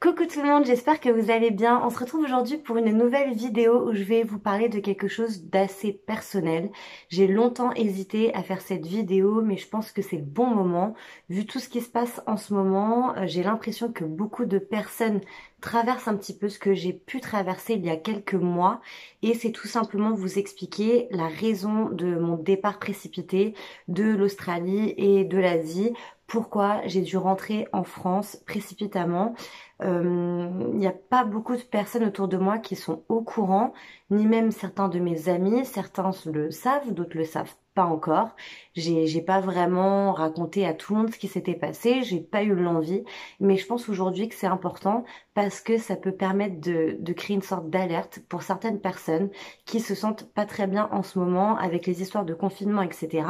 Coucou tout le monde, j'espère que vous allez bien. On se retrouve aujourd'hui pour une nouvelle vidéo où je vais vous parler de quelque chose d'assez personnel. J'ai longtemps hésité à faire cette vidéo, mais je pense que c'est le bon moment. Vu tout ce qui se passe en ce moment, j'ai l'impression que beaucoup de personnes traversent un petit peu ce que j'ai pu traverser il y a quelques mois. Et c'est tout simplement vous expliquer la raison de mon départ précipité de l'Australie et de l'Asie. Pourquoi j'ai dû rentrer en France précipitamment. Il n'y a pas beaucoup de personnes autour de moi qui sont au courant, ni même certains de mes amis. Certains le savent, d'autres le savent pas encore. J'ai pas vraiment raconté à tout le monde ce qui s'était passé, j'ai pas eu l'envie, mais je pense aujourd'hui que c'est important parce que ça peut permettre de créer une sorte d'alerte pour certaines personnes qui se sentent pas très bien en ce moment avec les histoires de confinement, etc.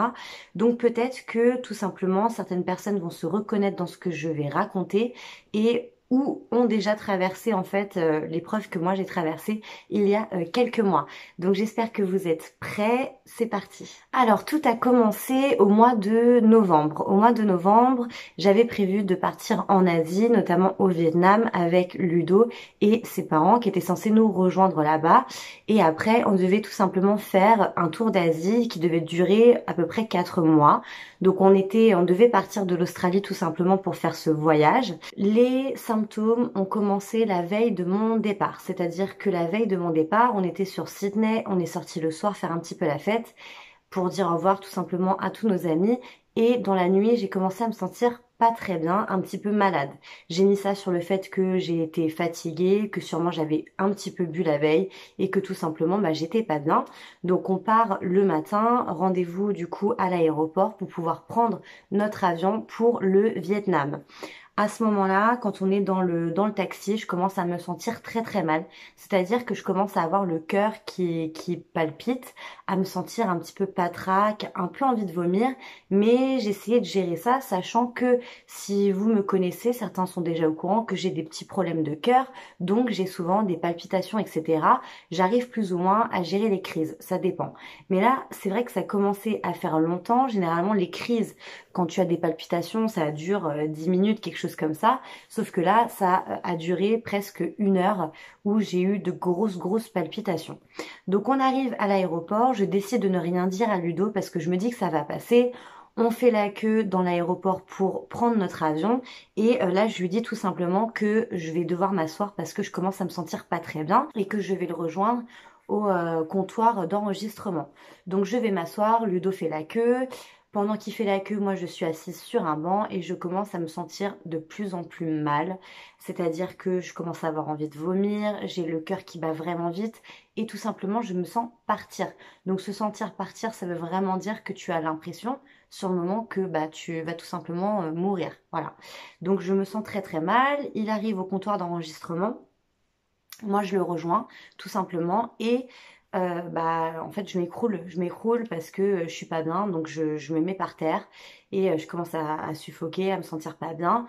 Donc peut-être que tout simplement certaines personnes vont se reconnaître dans ce que je vais raconter et ou ont déjà traversé en fait l'épreuve que moi j'ai traversée il y a quelques mois. Donc j'espère que vous êtes prêts, c'est parti. Alors tout a commencé au mois de novembre. Au mois de novembre, j'avais prévu de partir en Asie, notamment au Vietnam avec Ludo et ses parents qui étaient censés nous rejoindre là-bas. Et après, on devait tout simplement faire un tour d'Asie qui devait durer à peu près 4 mois. Donc on devait partir de l'Australie tout simplement pour faire ce voyage. Les symptômes ont commencé la veille de mon départ, c'est-à-dire que la veille de mon départ, on était sur Sydney, on est sorti le soir faire un petit peu la fête pour dire au revoir tout simplement à tous nos amis. Et dans la nuit, j'ai commencé à me sentir pas très bien, un petit peu malade. J'ai mis ça sur le fait que j'ai été fatiguée, que sûrement j'avais un petit peu bu la veille et que tout simplement j'étais pas bien. Donc on part le matin, rendez-vous du coup à l'aéroport pour pouvoir prendre notre avion pour le Vietnam. À ce moment-là, quand on est dans le taxi, je commence à me sentir très très mal. C'est-à-dire que je commence à avoir le cœur qui palpite, à me sentir un petit peu patraque, un peu envie de vomir. Mais j'essayais de gérer ça, sachant que si vous me connaissez, certains sont déjà au courant que j'ai des petits problèmes de cœur. Donc j'ai souvent des palpitations, etc. J'arrive plus ou moins à gérer les crises, ça dépend. Mais là, c'est vrai que ça commençait à faire longtemps. Généralement, les crises, quand tu as des palpitations, ça dure 10 minutes, quelque chose comme ça. Sauf que là, ça a duré presque 1 heure où j'ai eu de grosses palpitations. Donc on arrive à l'aéroport, je décide de ne rien dire à Ludo parce que je me dis que ça va passer. On fait la queue dans l'aéroport pour prendre notre avion et là je lui dis tout simplement que je vais devoir m'asseoir parce que je commence à me sentir pas très bien et que je vais le rejoindre au comptoir d'enregistrement. Donc je vais m'asseoir, Ludo fait la queue. Pendant qu'il fait la queue, moi je suis assise sur un banc et je commence à me sentir de plus en plus mal. C'est-à-dire que je commence à avoir envie de vomir, j'ai le cœur qui bat vraiment vite et tout simplement je me sens partir. Donc se sentir partir, ça veut vraiment dire que tu as l'impression sur le moment que tu vas tout simplement mourir. Voilà. Donc je me sens très très mal. Il arrive au comptoir d'enregistrement. Moi, je le rejoins tout simplement et en fait, je m'écroule parce que je suis pas bien, donc je me mets par terre et je commence à suffoquer, à me sentir pas bien.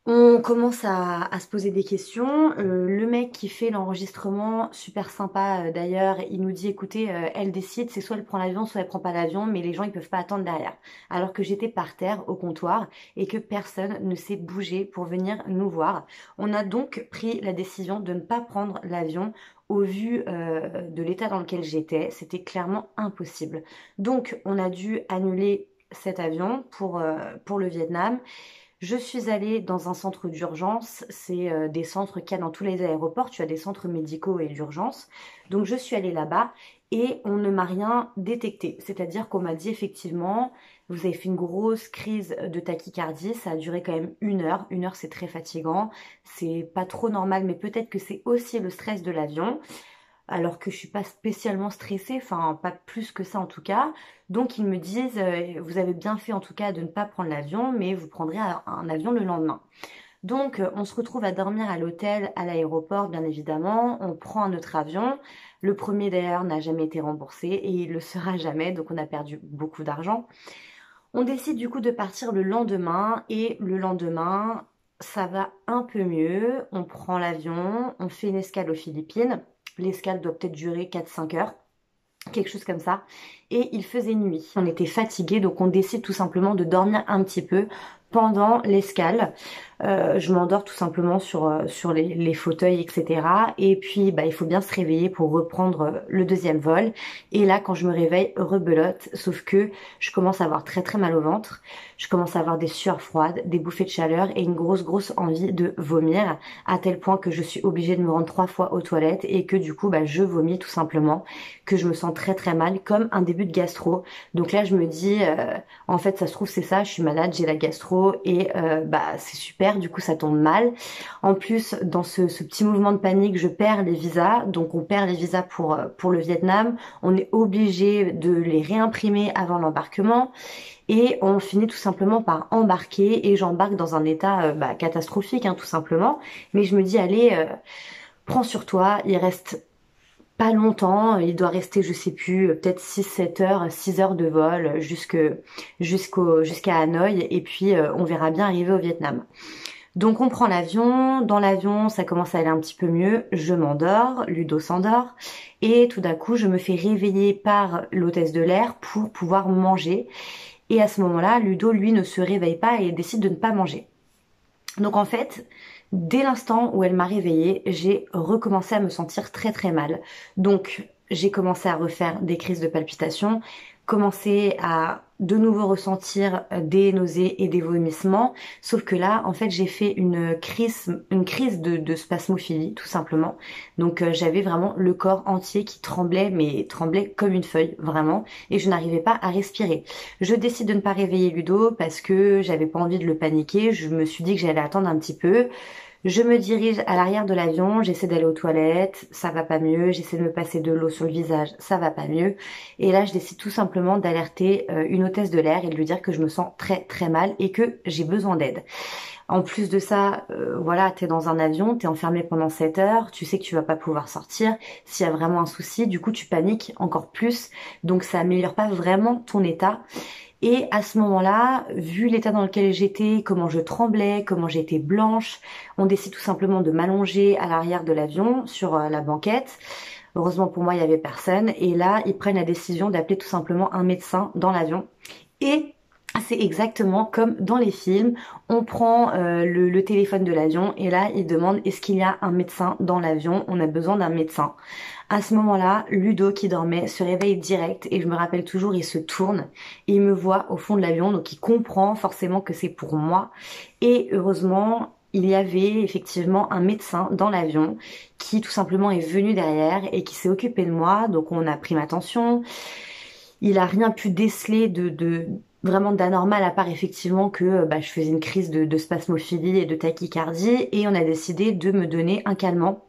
On commence à se poser des questions. Le mec qui fait l'enregistrement, super sympa d'ailleurs, il nous dit écoutez, elle décide, c'est soit elle prend l'avion, soit elle prend pas l'avion, mais les gens ils peuvent pas attendre derrière. Alors que j'étais par terre au comptoir et que personne ne s'est bougé pour venir nous voir. On a donc pris la décision de ne pas prendre l'avion au vu de l'état dans lequel j'étais. C'était clairement impossible. Donc on a dû annuler cet avion pour le Vietnam. Je suis allée dans un centre d'urgence, c'est des centres qu'il y a dans tous les aéroports, tu as des centres médicaux et d'urgence. Donc je suis allée là-bas et on ne m'a rien détecté. C'est-à-dire qu'on m'a dit effectivement, vous avez fait une grosse crise de tachycardie, ça a duré quand même 1 heure. 1 heure c'est très fatigant, c'est pas trop normal, mais peut-être que c'est aussi le stress de l'avion alors que je suis pas spécialement stressée, enfin pas plus que ça en tout cas. Donc ils me disent, vous avez bien fait en tout cas de ne pas prendre l'avion, mais vous prendrez un avion le lendemain. Donc on se retrouve à dormir à l'hôtel, à l'aéroport bien évidemment, on prend un autre avion. Le premier d'ailleurs n'a jamais été remboursé et il le sera jamais, donc on a perdu beaucoup d'argent. On décide du coup de partir le lendemain et le lendemain ça va un peu mieux, on prend l'avion, on fait une escale aux Philippines. L'escale doit peut-être durer 4-5 heures, quelque chose comme ça. Et il faisait nuit. On était fatigués, donc on décide tout simplement de dormir un petit peu pendant l'escale. Je m'endors tout simplement sur les fauteuils, etc. Et puis bah, il faut bien se réveiller pour reprendre le deuxième vol. Et là quand je me réveille, rebelote, sauf que je commence à avoir très très mal au ventre. Je commence à avoir des sueurs froides, des bouffées de chaleur et une grosse envie de vomir, à tel point que je suis obligée de me rendre 3 fois aux toilettes et que du coup bah, je vomis tout simplement, que je me sens très très mal, comme un début de gastro. Donc là je me dis, en fait ça se trouve c'est ça, je suis malade, j'ai la gastro et bah c'est super, du coup ça tombe mal. En plus dans ce petit mouvement de panique, je perds les visas, donc on perd les visas pour le Vietnam, on est obligé de les réimprimer avant l'embarquement. Et on finit tout simplement par embarquer et j'embarque dans un état bah, catastrophique tout simplement. Mais je me dis allez, prends sur toi, il reste pas longtemps, il doit rester je sais plus, peut-être 6-7 heures, 6 heures de vol jusqu'à Hanoï et puis on verra bien arriver au Vietnam. Donc on prend l'avion, dans l'avion ça commence à aller un petit peu mieux, je m'endors, Ludo s'endort et tout d'un coup je me fais réveiller par l'hôtesse de l'air pour pouvoir manger. Et à ce moment-là, Ludo, lui, ne se réveille pas et décide de ne pas manger. Donc en fait, dès l'instant où elle m'a réveillée, j'ai recommencé à me sentir très très mal. Donc j'ai commencé à refaire des crises de palpitations, commencé à de nouveau ressentir des nausées et des vomissements, sauf que là en fait j'ai fait une crise de spasmophilie tout simplement. Donc j'avais vraiment le corps entier qui tremblait, mais tremblait comme une feuille vraiment, et je n'arrivais pas à respirer. Je décide de ne pas réveiller Ludo parce que j'avais pas envie de le paniquer, je me suis dit que j'allais attendre un petit peu. Je me dirige à l'arrière de l'avion, j'essaie d'aller aux toilettes, ça va pas mieux, j'essaie de me passer de l'eau sur le visage, ça va pas mieux. Et là, je décide tout simplement d'alerter une hôtesse de l'air et de lui dire que je me sens très très mal et que j'ai besoin d'aide. En plus de ça, voilà, t'es dans un avion, t'es enfermé pendant 7 heures, tu sais que tu vas pas pouvoir sortir. S'il y a vraiment un souci, du coup tu paniques encore plus, donc ça améliore pas vraiment ton état. Et à ce moment-là, vu l'état dans lequel j'étais, comment je tremblais, comment j'étais blanche, on décide tout simplement de m'allonger à l'arrière de l'avion sur la banquette. Heureusement pour moi, il y avait personne. Et là, ils prennent la décision d'appeler tout simplement un médecin dans l'avion. Et c'est exactement comme dans les films, on prend le téléphone de l'avion et là ils demandent est-ce qu'il y a un médecin dans l'avion, on a besoin d'un médecin. À ce moment-là, Ludo qui dormait se réveille direct et je me rappelle toujours, il se tourne, il me voit au fond de l'avion donc il comprend forcément que c'est pour moi et heureusement il y avait effectivement un médecin dans l'avion qui tout simplement est venu derrière et qui s'est occupé de moi, donc on a pris ma tension. Il a rien pu déceler de vraiment d'anormal à part effectivement que bah, je faisais une crise de spasmophilie et de tachycardie et on a décidé de me donner un calmant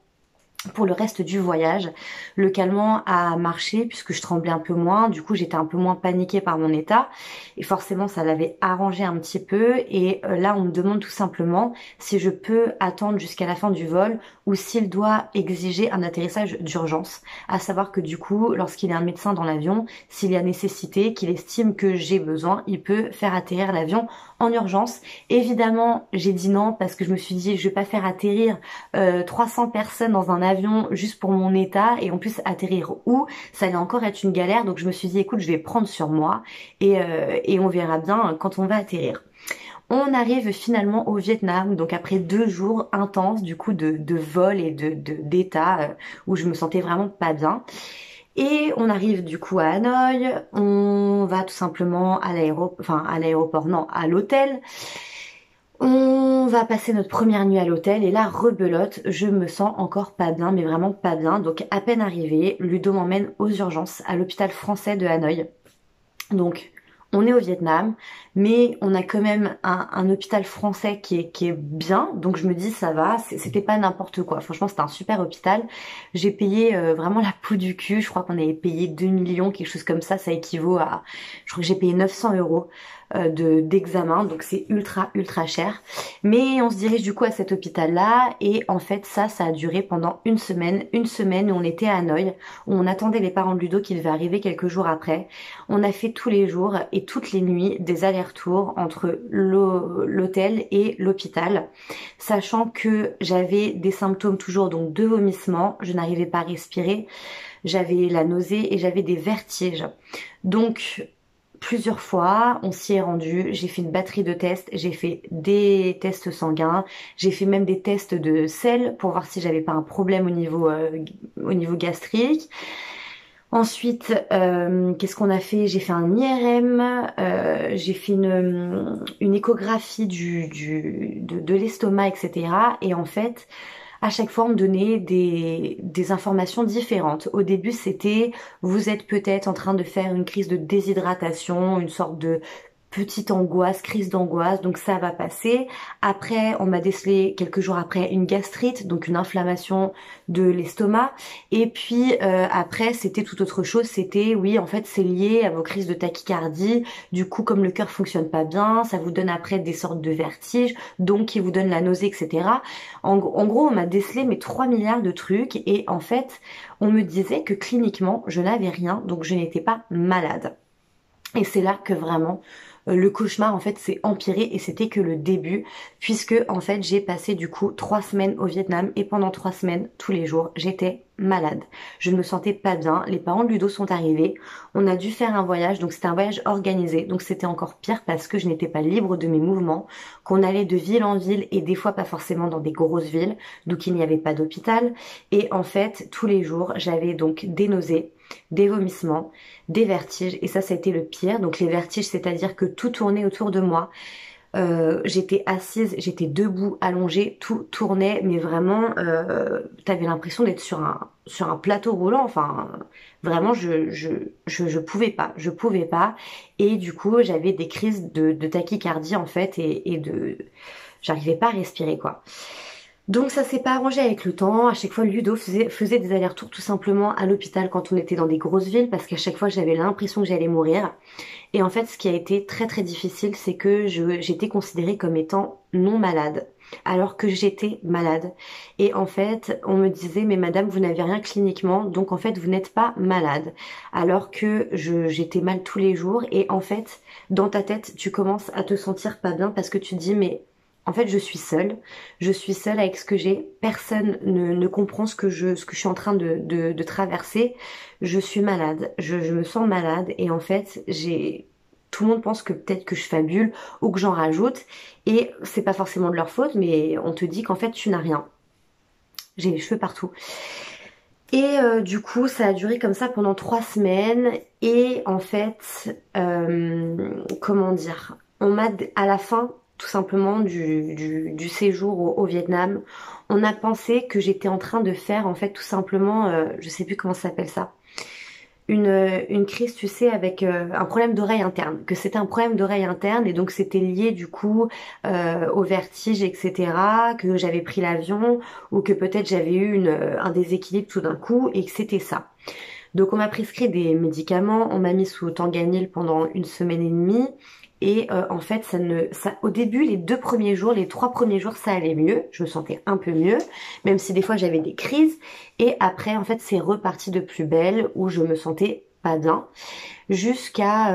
pour le reste du voyage. Le calmant a marché puisque je tremblais un peu moins, du coup j'étais un peu moins paniquée par mon état et forcément ça l'avait arrangé un petit peu et là on me demande tout simplement si je peux attendre jusqu'à la fin du vol ou s'il doit exiger un atterrissage d'urgence, à savoir que du coup lorsqu'il y a un médecin dans l'avion, s'il y a nécessité, qu'il estime que j'ai besoin, il peut faire atterrir l'avion en urgence. Évidemment j'ai dit non parce que je me suis dit je vais pas faire atterrir 300 personnes dans un avion juste pour mon état et en plus atterrir où ça allait encore être une galère, donc je me suis dit écoute je vais prendre sur moi et on verra bien quand on va atterrir. On arrive finalement au Vietnam, donc après 2 jours intenses du coup de vol et d'état où je me sentais vraiment pas bien. Et on arrive du coup à Hanoï, on va tout simplement à l'aéroport, non, à l'hôtel. On va passer notre première nuit à l'hôtel et là, rebelote, je me sens encore pas bien, mais vraiment pas bien. Donc à peine arrivé, Ludo m'emmène aux urgences à l'hôpital français de Hanoï. Donc on est au Vietnam, mais on a quand même un hôpital français qui est bien, donc je me dis ça va, c'était pas n'importe quoi. Franchement c'était un super hôpital. J'ai payé vraiment la peau du cul, je crois qu'on avait payé 2 millions, quelque chose comme ça équivaut à, je crois que j'ai payé 900 euros d'examen, donc c'est ultra cher. Mais on se dirige du coup à cet hôpital là et en fait ça a duré pendant une semaine où on était à Hanoï, où on attendait les parents de Ludo qui devaient arriver quelques jours après. On a fait tous les jours et toutes les nuits des allers-retours entre l'hôtel et l'hôpital, sachant que j'avais des symptômes toujours donc de vomissement, je n'arrivais pas à respirer, j'avais la nausée et j'avais des vertiges. Donc plusieurs fois, on s'y est rendu, j'ai fait une batterie de tests, j'ai fait des tests sanguins, j'ai fait même des tests de sel pour voir si j'avais pas un problème au niveau gastrique. Ensuite, qu'est-ce qu'on a fait? J'ai fait un IRM, j'ai fait une échographie de l'estomac, etc. Et en fait, à chaque fois, on me donnait des informations différentes. Au début, c'était, vous êtes peut-être en train de faire une crise de déshydratation, une sorte de petite angoisse, crise d'angoisse, donc ça va passer. Après, on m'a décelé quelques jours après une gastrite, donc une inflammation de l'estomac. Et puis après, c'était tout autre chose. C'était, oui, en fait, c'est lié à vos crises de tachycardie. Du coup, comme le cœur fonctionne pas bien, ça vous donne après des sortes de vertiges, donc qui vous donne la nausée, etc. En gros, on m'a décelé mes 3 milliards de trucs et en fait, on me disait que cliniquement, je n'avais rien, donc je n'étais pas malade. Et c'est là que vraiment le cauchemar en fait s'est empiré et c'était que le début puisque en fait j'ai passé du coup 3 semaines au Vietnam et pendant 3 semaines tous les jours j'étais malade. Je ne me sentais pas bien. Les parents de Ludo sont arrivés. On a dû faire un voyage donc c'était un voyage organisé donc c'était encore pire parce que je n'étais pas libre de mes mouvements, qu'on allait de ville en ville et des fois pas forcément dans des grosses villes donc il n'y avait pas d'hôpital et en fait tous les jours j'avais donc des nausées, des vomissements, des vertiges et ça a été le pire. Donc les vertiges, c'est-à-dire que tout tournait autour de moi. J'étais assise, j'étais debout, allongée, tout tournait, mais vraiment, t'avais l'impression d'être sur un plateau roulant. Enfin, vraiment, je pouvais pas. Et du coup, j'avais des crises de tachycardie en fait j'arrivais pas à respirer quoi. Donc ça s'est pas arrangé avec le temps. À chaque fois, Ludo faisait des allers-retours tout simplement à l'hôpital quand on était dans des grosses villes parce qu'à chaque fois, j'avais l'impression que j'allais mourir. Et en fait, ce qui a été très très difficile, c'est que j'étais considérée comme étant non malade alors que j'étais malade. Et en fait, on me disait, mais madame, vous n'avez rien cliniquement, donc en fait, vous n'êtes pas malade. Alors que j'étais mal tous les jours. Et en fait, dans ta tête, tu commences à te sentir pas bien parce que tu te dis, mais en fait, je suis seule avec ce que j'ai, personne ne comprend ce que je suis en train de traverser, je suis malade, je me sens malade et en fait, tout le monde pense que peut-être que je fabule ou que j'en rajoute et c'est pas forcément de leur faute, mais on te dit qu'en fait, tu n'as rien. J'ai les cheveux partout. Et du coup, ça a duré comme ça pendant 3 semaines et en fait, comment dire, on m'a à la fin tout simplement du séjour au Vietnam, on a pensé que j'étais en train de faire en fait tout simplement, je sais plus comment ça s'appelle ça, une crise, tu sais, avec un problème d'oreille interne, que c'était un problème d'oreille interne et donc c'était lié du coup au vertige, etc., que j'avais pris l'avion ou que peut-être j'avais eu un déséquilibre tout d'un coup et que c'était ça. Donc on m'a prescrit des médicaments, on m'a mis sous Tanganil pendant 1 semaine et demie et en fait au début les 2 premiers jours, les 3 premiers jours ça allait mieux, je me sentais un peu mieux, même si des fois j'avais des crises et après en fait c'est reparti de plus belle où je me sentais pas bien jusqu'à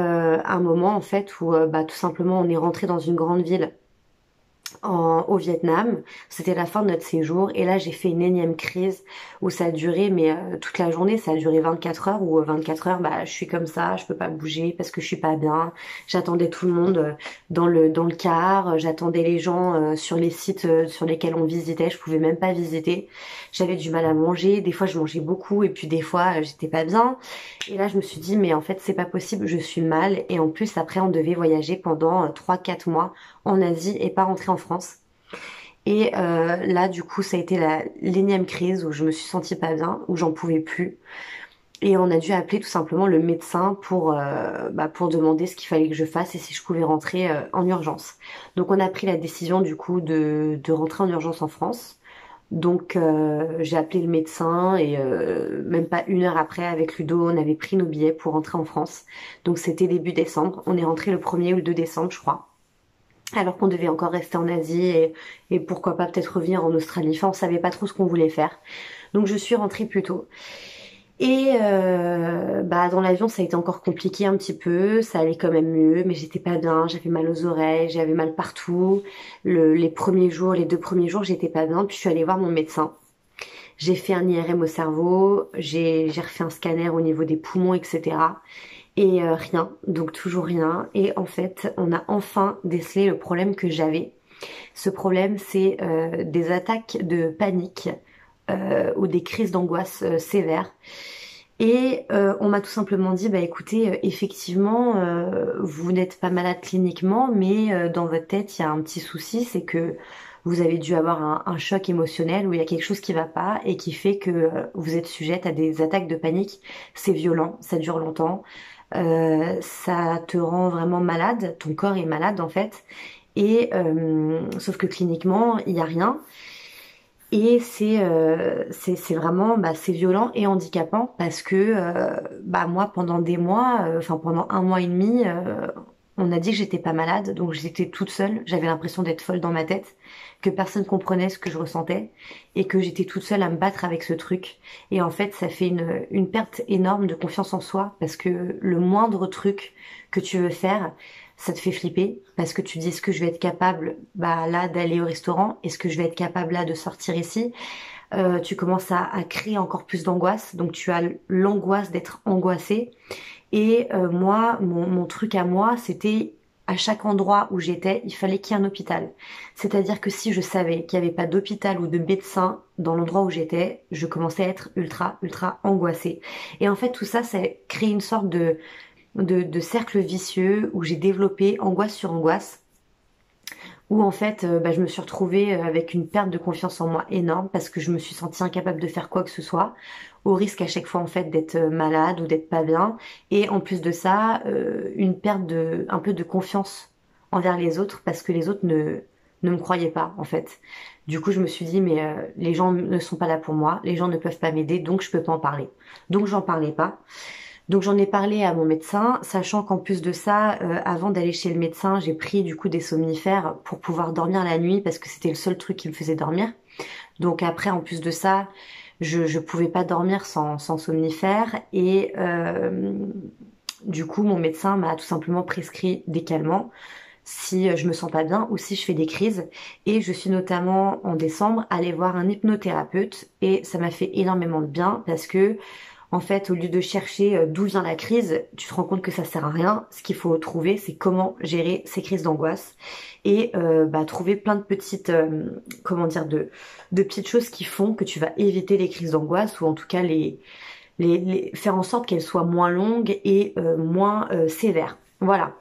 un moment en fait où bah, tout simplement on est rentré dans une grande ville au Vietnam. C'était la fin de notre séjour et là j'ai fait une énième crise où ça a duré mais toute la journée, ça a duré 24 heures où 24 heures bah je suis comme ça, je peux pas bouger parce que je suis pas bien. J'attendais tout le monde dans le car, j'attendais les gens sur les sites sur lesquels on visitait, je pouvais même pas visiter. J'avais du mal à manger, des fois je mangeais beaucoup et puis des fois j'étais pas bien. Et là je me suis dit mais en fait c'est pas possible, je suis mal et en plus après on devait voyager pendant 3-4 mois en Asie et pas rentrer en France. Et là, du coup, ça a été l'énième crise où je me suis sentie pas bien, où j'en pouvais plus. Et on a dû appeler tout simplement le médecin pour demander ce qu'il fallait que je fasse et si je pouvais rentrer en urgence. Donc on a pris la décision du coup de rentrer en urgence en France. Donc j'ai appelé le médecin et même pas 1 heure après avec Ludo, on avait pris nos billets pour rentrer en France. Donc c'était début décembre. On est rentré le 1er ou le 2 décembre, je crois. Alors qu'on devait encore rester en Asie et pourquoi pas peut-être revenir en Australie. Enfin, on savait pas trop ce qu'on voulait faire. Donc je suis rentrée plus tôt. Et bah dans l'avion ça a été encore compliqué un petit peu, ça allait quand même mieux, mais j'étais pas bien, j'avais mal aux oreilles, j'avais mal partout. Les premiers jours, les 2 premiers jours, j'étais pas bien, puis je suis allée voir mon médecin. J'ai fait un IRM au cerveau, j'ai refait un scanner au niveau des poumons, etc. et rien, donc toujours rien. Et en fait, on a enfin décelé le problème que j'avais. Ce problème, c'est des attaques de panique ou des crises d'angoisse sévères. Et on m'a tout simplement dit, bah écoutez, effectivement, vous n'êtes pas malade cliniquement, mais dans votre tête, il y a un petit souci, c'est que vous avez dû avoir un choc émotionnel où il y a quelque chose qui va pas et qui fait que vous êtes sujette à des attaques de panique. C'est violent, ça dure longtemps, ça te rend vraiment malade, ton corps est malade en fait. Et sauf que cliniquement, il n'y a rien. Et c'est vraiment bah, c'est violent et handicapant parce que bah moi pendant des mois, enfin pendant un mois et demi, on a dit que j'étais pas malade, donc j'étais toute seule. J'avais l'impression d'être folle dans ma tête, que personne comprenait ce que je ressentais et que j'étais toute seule à me battre avec ce truc. Et en fait, ça fait une perte énorme de confiance en soi parce que le moindre truc que tu veux faire, ça te fait flipper parce que tu dis est-ce que je vais être capable bah là d'aller au restaurant, est-ce que je vais être capable là de sortir ici. Tu commences à créer encore plus d'angoisse, donc tu as l'angoisse d'être angoissée. Et moi mon truc à moi c'était à chaque endroit où j'étais il fallait qu'il y ait un hôpital, c'est-à-dire que si je savais qu'il n'y avait pas d'hôpital ou de médecin dans l'endroit où j'étais, je commençais à être ultra angoissée. Et en fait tout ça ça crée une sorte de cercle vicieux où j'ai développé angoisse sur angoisse, où en fait bah, je me suis retrouvée avec une perte de confiance en moi énorme parce que je me suis sentie incapable de faire quoi que ce soit, au risque à chaque fois en fait d'être malade ou d'être pas bien, et en plus de ça une perte de un peu de confiance envers les autres parce que les autres ne me croyaient pas en fait. Du coup je me suis dit mais les gens ne sont pas là pour moi, les gens ne peuvent pas m'aider donc je peux pas en parler. Donc j'en parlais pas. Donc j'en ai parlé à mon médecin, sachant qu'en plus de ça, avant d'aller chez le médecin, j'ai pris du coup des somnifères pour pouvoir dormir la nuit parce que c'était le seul truc qui me faisait dormir. Donc après, en plus de ça, je pouvais pas dormir sans somnifères et du coup mon médecin m'a tout simplement prescrit des calmants si je me sens pas bien ou si je fais des crises. Et je suis notamment en décembre allée voir un hypnothérapeute et ça m'a fait énormément de bien parce que en fait, au lieu de chercher d'où vient la crise, tu te rends compte que ça sert à rien. Ce qu'il faut trouver, c'est comment gérer ces crises d'angoisse et bah, trouver plein de petites, comment dire, de petites choses qui font que tu vas éviter les crises d'angoisse ou en tout cas faire en sorte qu'elles soient moins longues et moins sévères. Voilà.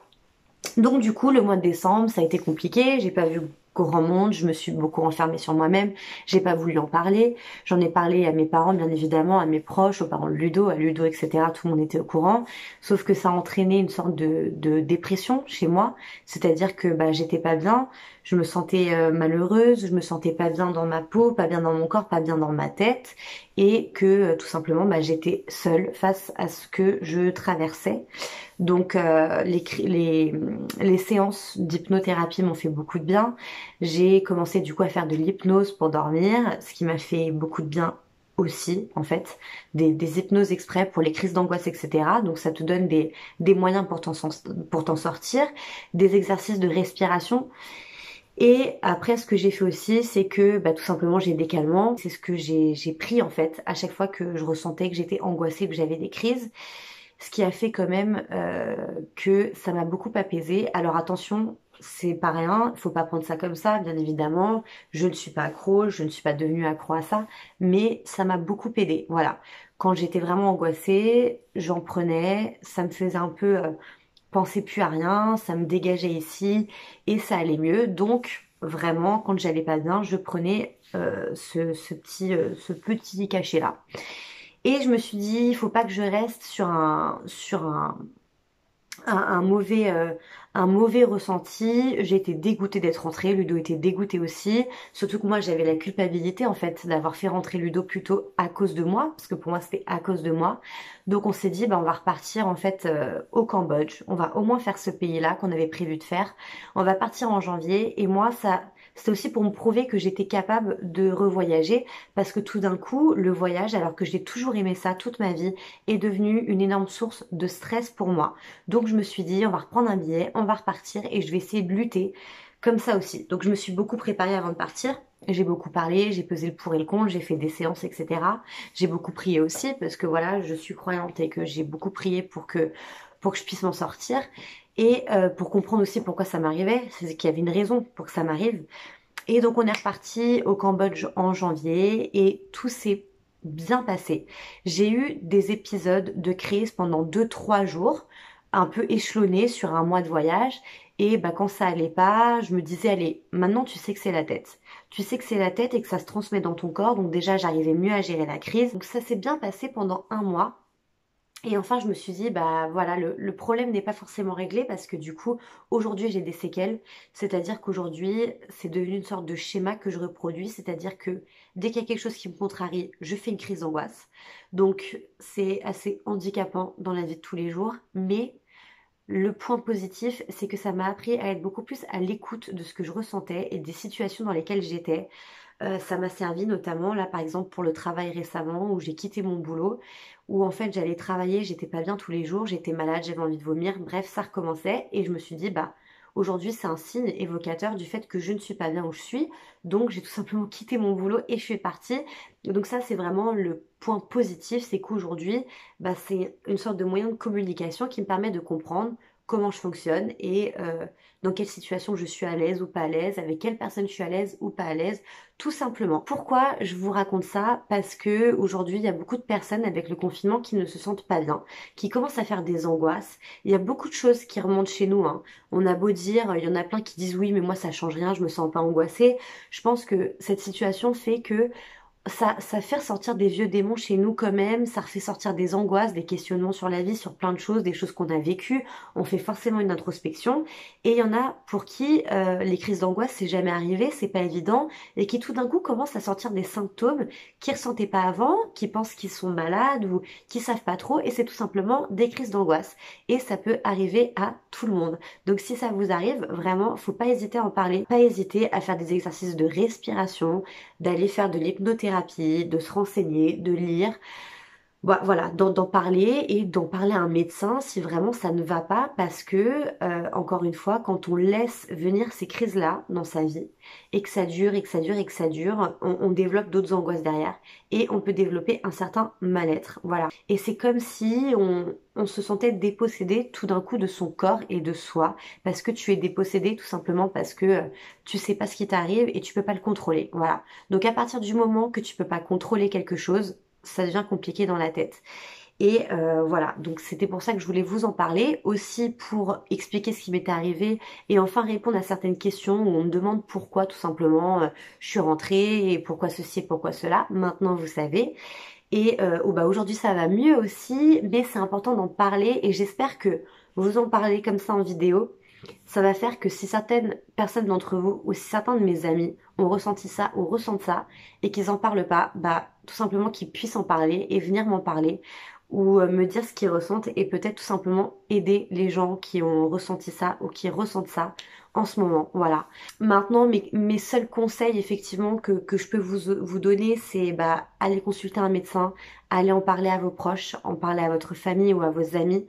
Donc du coup, le mois de décembre, ça a été compliqué. J'ai pas vu grand monde, je me suis beaucoup renfermée sur moi-même. J'ai pas voulu en parler. J'en ai parlé à mes parents, bien évidemment, à mes proches, aux parents de Ludo, à Ludo, etc. Tout le monde était au courant. Sauf que ça a entraîné une sorte de dépression chez moi. C'est-à-dire que bah j'étais pas bien. Je me sentais malheureuse, je me sentais pas bien dans ma peau, pas bien dans mon corps, pas bien dans ma tête, et que tout simplement bah, j'étais seule face à ce que je traversais. Donc les séances d'hypnothérapie m'ont fait beaucoup de bien. J'ai commencé du coup à faire de l'hypnose pour dormir, ce qui m'a fait beaucoup de bien aussi en fait, des hypnoses exprès pour les crises d'angoisse, etc. Donc ça te donne des moyens pour t'en sortir, des exercices de respiration. Et après, ce que j'ai fait aussi, c'est que bah, tout simplement j'ai des calmants. C'est ce que j'ai pris en fait à chaque fois que je ressentais que j'étais angoissée, que j'avais des crises. Ce qui a fait quand même que ça m'a beaucoup apaisée. Alors attention, c'est pas rien, faut pas prendre ça comme ça, bien évidemment. Je ne suis pas accro, je ne suis pas devenue accro à ça, mais ça m'a beaucoup aidée. Voilà. Quand j'étais vraiment angoissée, j'en prenais, ça me faisait un peu penser plus à rien, ça me dégageait ici et ça allait mieux. Donc vraiment, quand j'allais pas bien, je prenais ce petit cachet-là. Et je me suis dit, il faut pas que je reste sur un mauvais ressenti. J'ai été dégoûtée d'être rentrée, Ludo était dégoûté aussi. Surtout que moi j'avais la culpabilité en fait d'avoir fait rentrer Ludo plutôt à cause de moi, parce que pour moi c'était à cause de moi. Donc on s'est dit bah on va repartir en fait au Cambodge. On va au moins faire ce pays-là qu'on avait prévu de faire. On va partir en janvier et moi ça c'était aussi pour me prouver que j'étais capable de revoyager parce que tout d'un coup le voyage, alors que j'ai toujours aimé ça toute ma vie, est devenu une énorme source de stress pour moi. Donc je me suis dit, on va reprendre un billet, on va repartir et je vais essayer de lutter comme ça aussi. Donc je me suis beaucoup préparée avant de partir. J'ai beaucoup parlé, j'ai pesé le pour et le contre, j'ai fait des séances, etc. J'ai beaucoup prié aussi parce que voilà, je suis croyante et que j'ai beaucoup prié pour que pour que je puisse m'en sortir et pour comprendre aussi pourquoi ça m'arrivait, c'est qu'il y avait une raison pour que ça m'arrive. Et donc on est reparti au Cambodge en janvier et tout s'est bien passé. J'ai eu des épisodes de crise pendant 2-3 jours, un peu échelonnés sur un mois de voyage. Et bah, quand ça allait pas, je me disais, allez, maintenant tu sais que c'est la tête. Tu sais que c'est la tête et que ça se transmet dans ton corps. Donc déjà, j'arrivais mieux à gérer la crise. Donc ça s'est bien passé pendant un mois. Et enfin, je me suis dit, bah voilà, le problème n'est pas forcément réglé parce que du coup, aujourd'hui, j'ai des séquelles. C'est-à-dire qu'aujourd'hui, c'est devenu une sorte de schéma que je reproduis. C'est-à-dire que dès qu'il y a quelque chose qui me contrarie, je fais une crise d'angoisse. Donc, c'est assez handicapant dans la vie de tous les jours. Mais le point positif, c'est que ça m'a appris à être beaucoup plus à l'écoute de ce que je ressentais et des situations dans lesquelles j'étais. Ça m'a servi notamment là par exemple pour le travail récemment où j'ai quitté mon boulot, où en fait j'allais travailler, j'étais pas bien tous les jours, j'étais malade, j'avais envie de vomir, bref ça recommençait et je me suis dit bah aujourd'hui c'est un signe évocateur du fait que je ne suis pas bien où je suis, donc j'ai tout simplement quitté mon boulot et je suis partie. Donc ça c'est vraiment le point positif, c'est qu'aujourd'hui bah, c'est une sorte de moyen de communication qui me permet de comprendre comment je fonctionne et dans quelle situation je suis à l'aise ou pas à l'aise, avec quelle personne je suis à l'aise ou pas à l'aise, tout simplement. Pourquoi je vous raconte ça? Parce que aujourd'hui, il y a beaucoup de personnes avec le confinement qui ne se sentent pas bien, qui commencent à faire des angoisses. Il y a beaucoup de choses qui remontent chez nous, hein. On a beau dire, il y en a plein qui disent oui, mais moi ça change rien, je me sens pas angoissée. Je pense que cette situation fait que ça fait ressortir des vieux démons chez nous quand même, ça refait sortir des angoisses, des questionnements sur la vie, sur plein de choses, des choses qu'on a vécues. On fait forcément une introspection. Et il y en a pour qui les crises d'angoisse, c'est jamais arrivé, c'est pas évident, et qui tout d'un coup commencent à sortir des symptômes qu'ils ressentaient pas avant, qui pensent qu'ils sont malades ou qui savent pas trop, et c'est tout simplement des crises d'angoisse. Et ça peut arriver à tout le monde. Donc si ça vous arrive, vraiment, faut pas hésiter à en parler, pas hésiter à faire des exercices de respiration, d'aller faire de l'hypnothérapie, de se renseigner, de lire. Voilà, d'en parler et d'en parler à un médecin si vraiment ça ne va pas parce que, encore une fois, quand on laisse venir ces crises-là dans sa vie et que ça dure et que ça dure et que ça dure, on développe d'autres angoisses derrière et on peut développer un certain mal-être. Voilà. Et c'est comme si on se sentait dépossédé tout d'un coup de son corps et de soi parce que tu es dépossédé tout simplement parce que tu sais pas ce qui t'arrive et tu peux pas le contrôler. Voilà. Donc à partir du moment que tu peux pas contrôler quelque chose, ça devient compliqué dans la tête. Et voilà, donc c'était pour ça que je voulais vous en parler, aussi pour expliquer ce qui m'était arrivé et enfin répondre à certaines questions où on me demande pourquoi tout simplement je suis rentrée et pourquoi ceci et pourquoi cela. Maintenant vous savez. Et bah aujourd'hui ça va mieux aussi, mais c'est important d'en parler et j'espère que vous en parlez comme ça en vidéo. Ça va faire que si certaines personnes d'entre vous ou si certains de mes amis ont ressenti ça ou ressentent ça et qu'ils en parlent pas, bah tout simplement qu'ils puissent en parler et venir m'en parler ou me dire ce qu'ils ressentent et peut-être tout simplement aider les gens qui ont ressenti ça ou qui ressentent ça en ce moment. Voilà. Maintenant, mes seuls conseils effectivement que je peux vous donner, c'est bah aller consulter un médecin, aller en parler à vos proches, en parler à votre famille ou à vos amis.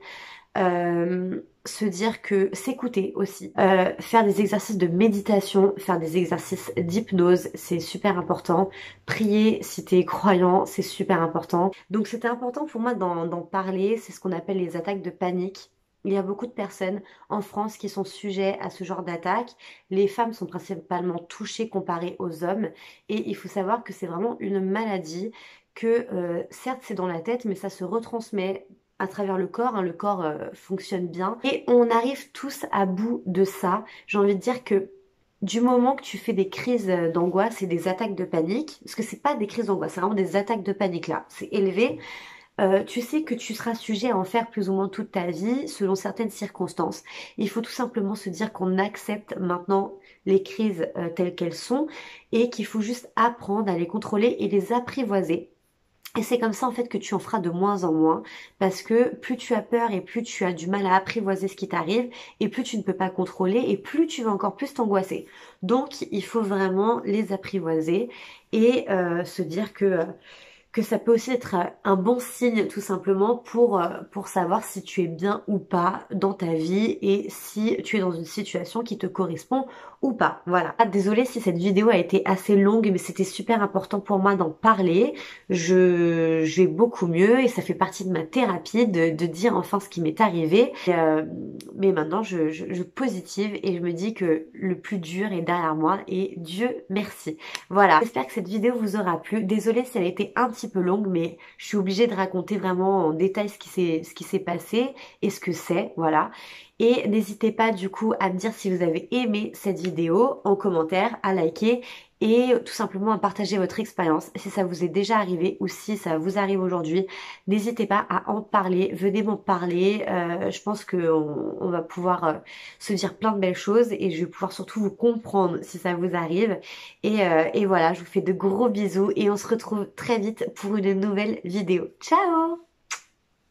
Se dire que s'écouter aussi, faire des exercices de méditation, faire des exercices d'hypnose, c'est super important. Prier si t'es croyant, c'est super important. Donc c'était important pour moi d'en parler, c'est ce qu'on appelle les attaques de panique. Il y a beaucoup de personnes en France qui sont sujets à ce genre d'attaque. Les femmes sont principalement touchées comparées aux hommes et il faut savoir que c'est vraiment une maladie que certes c'est dans la tête mais ça se retransmet à travers le corps, hein, le corps fonctionne bien et on arrive tous à bout de ça. J'ai envie de dire que du moment que tu fais des crises d'angoisse et des attaques de panique, parce que c'est pas des crises d'angoisse, c'est vraiment des attaques de panique là, c'est élevé, tu sais que tu seras sujet à en faire plus ou moins toute ta vie selon certaines circonstances. Il faut tout simplement se dire qu'on accepte maintenant les crises telles qu'elles sont et qu'il faut juste apprendre à les contrôler et les apprivoiser. Et c'est comme ça en fait que tu en feras de moins en moins parce que plus tu as peur et plus tu as du mal à apprivoiser ce qui t'arrive et plus tu ne peux pas contrôler et plus tu vas encore plus t'angoisser. Donc il faut vraiment les apprivoiser et se dire que que ça peut aussi être un bon signe tout simplement pour savoir si tu es bien ou pas dans ta vie et si tu es dans une situation qui te correspond ou pas. Voilà. Ah, désolée si cette vidéo a été assez longue, mais c'était super important pour moi d'en parler. Je vais beaucoup mieux et ça fait partie de ma thérapie de dire enfin ce qui m'est arrivé. Mais maintenant je positive et je me dis que le plus dur est derrière moi et Dieu merci. Voilà, j'espère que cette vidéo vous aura plu. Désolée si elle a été un petit peu longue, mais je suis obligée de raconter vraiment en détail ce qui s'est passé et ce que c'est, voilà. Et n'hésitez pas du coup à me dire si vous avez aimé cette vidéo en commentaire, à liker et tout simplement à partager votre expérience si ça vous est déjà arrivé ou si ça vous arrive aujourd'hui. N'hésitez pas à en parler, venez m'en parler. Je pense qu'on va pouvoir se dire plein de belles choses et je vais pouvoir surtout vous comprendre si ça vous arrive. Et voilà, je vous fais de gros bisous et on se retrouve très vite pour une nouvelle vidéo. Ciao!